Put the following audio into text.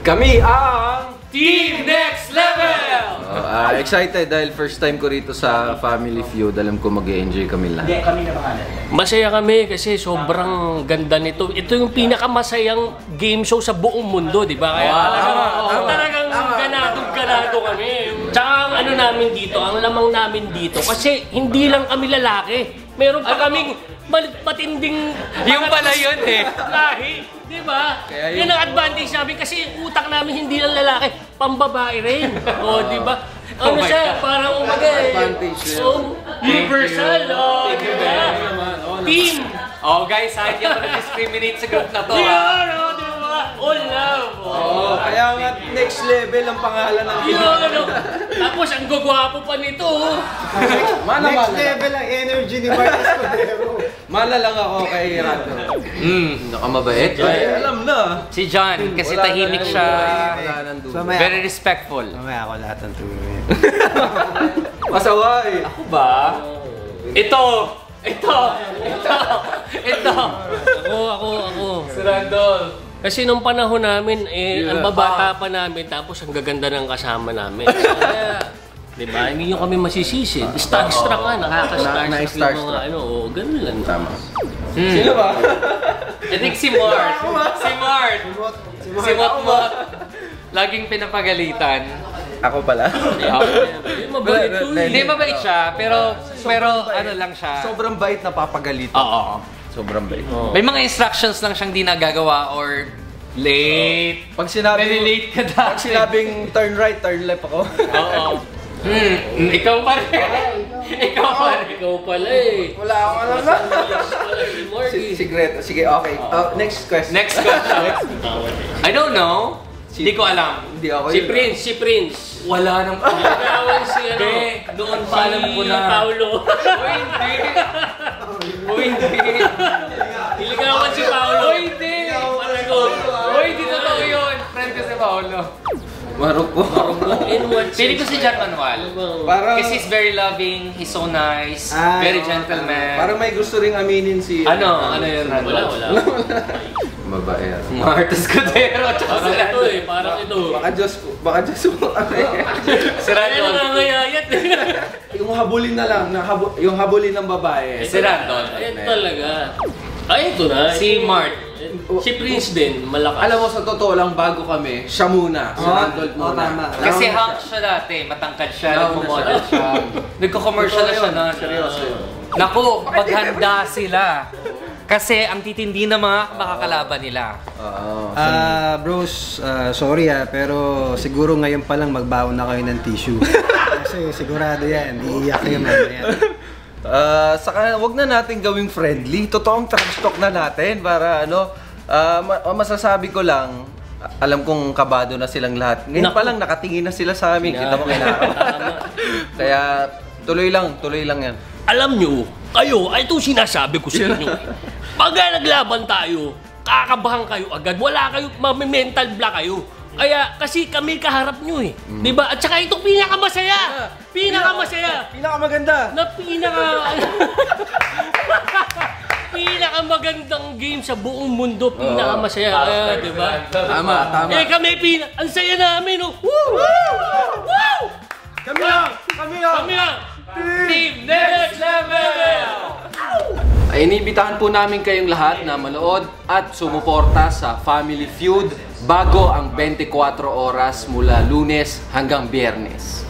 Kami ang Team Next Level! excited dahil first time ko rito sa Family Feud. Alam ko mag-e-enjoy kami lahat. Masaya kami kasi sobrang ganda nito. Ito yung pinakamasayang game show sa buong mundo, di ba? Kaya talagang ganado kami. Tsaka ang ano namin dito, ang lamang namin dito, kasi hindi lang kami lalaki. Meron pa kaming matinding... Yung pala yun eh. Lahi. Di ba? Yan ang advantage namin kasi yung utak namin hindi lang lalaki, pambabae rin. O, di ba? Ano siya? Parang umaga eh. So, universal. O, di ba? Team. Oh guys, hindi ako na-discriminate sa group na to. Yan, o, di ba? All love. Kaya nga next level ang pangalan ng team. Tapos ang gagwapo pa nito. Next level ang energy ni Mark Escudero. Mala lang ako kay Rado. Nakamabait. Ay, alam na. Si John, kasi tahimik siya. Very respectful. Mamaya ako lahat ng tuloy. Masaway. Ako ba? Ito! Ako. Si Randol. Kasi nung panahon namin, ang babata pa namin, tapos ang gaganda ng kasama namin. Kaya, di ba, hindi nyo kami masisisi. Starstruck nga, nakaka-starstruck yung mga ano, ganun lang. Tama. Sino ba? I think si Mart. Si Mot. Laging pinapagalitan. Ako pala. Mabait to eh. Hindi mabait siya, pero ano lang siya. Sobrang bait na papagalitan. Oo. Sobrang bait. May mga instructions lang siyang di nagagawa or late. Pag sinabi Very late ka dati. Pag sinabing turn right, turn left ako. Oo. Ikaw pa rin. Ikaw pala eh. Wala akong alam na. Sigreto. Sige, okay. Next question. Next question. I don't know. Hindi ko alam. Hindi ako Si Prince. Wala nang Niligawan si ano. doon pa alam ko na. Paolo. Hindi. Niligawan si Paolo. Hindi. Hindi totoo yun. Friend ko si Paolo. Marok po. Pili ko si John Manuel. Parang, Kasi he's very loving, he's so nice, very gentleman. parang may gusto ring aminin si... Ano yun, Randall? Wala. Mabae. Marta Escudero, tsaka si Randall. Parang ito. Baka Diyos po kami. Si Randall. Nangangayayat. Yung habulin na lang, yung habulin ng babae. Si Randall. Ayan talaga. Ay, ito na. Si Mart. Si Prince din, malakas. Alam mo, sa totoo lang, bago kami, siya muna. Si Randolph muna. Kasi hunk siya dati, matangkad siya, nagmo-model siya. Nagko-commercial na siya na. Seryoso yun. Naku, maghanda sila. Kasi ang titindi na mga makakalaban nila. Bros, sorry pero siguro ngayon pa lang magbaon na kayo ng tissue. Kasi sigurado yan, iiyak kayo mamaya. Saka wag na natin gawing friendly. Totoong trash talk na natin para masasabi ko lang, alam kong kabado na silang lahat. Ngayon pa lang nakatingin na sila sa amin. Kita mo Kaya tuloy lang yan. Alam nyo, kayo, ito sinasabi ko sa inyo. Pag naglaban tayo, kakabahan kayo agad. Wala kayo, mental block kayo. Kaya, kasi kami kaharap nyo eh. Diba? At saka itong pinakamasaya. Pinakamaganda. Pinakamagandang game sa buong mundo. Pinakamasaya. Diba? Tama. Kami, ang saya namin. Oh. Woo! Kami lang. Team Next Level! Ay, inibitahan po namin kayong lahat na manood at sumuporta sa Family Feud bago ang 24 oras mula Lunes hanggang Biyernes.